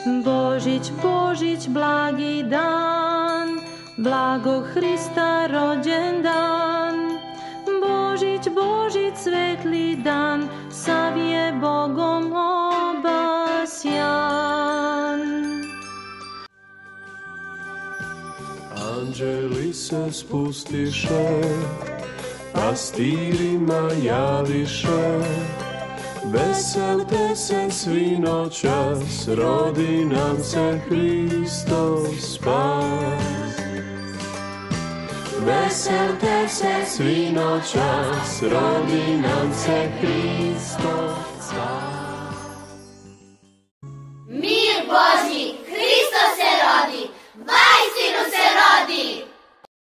Božić, blagi dan, blago Hrista rođen dan. Božić, svetli dan, sav je Bogom obasjan. Anđeli se spustiše, pastirima javiše, veselte se svi noćas, rodi nam se Hristov spas. Veselte se svi noćas, rodi nam se Hristov spas.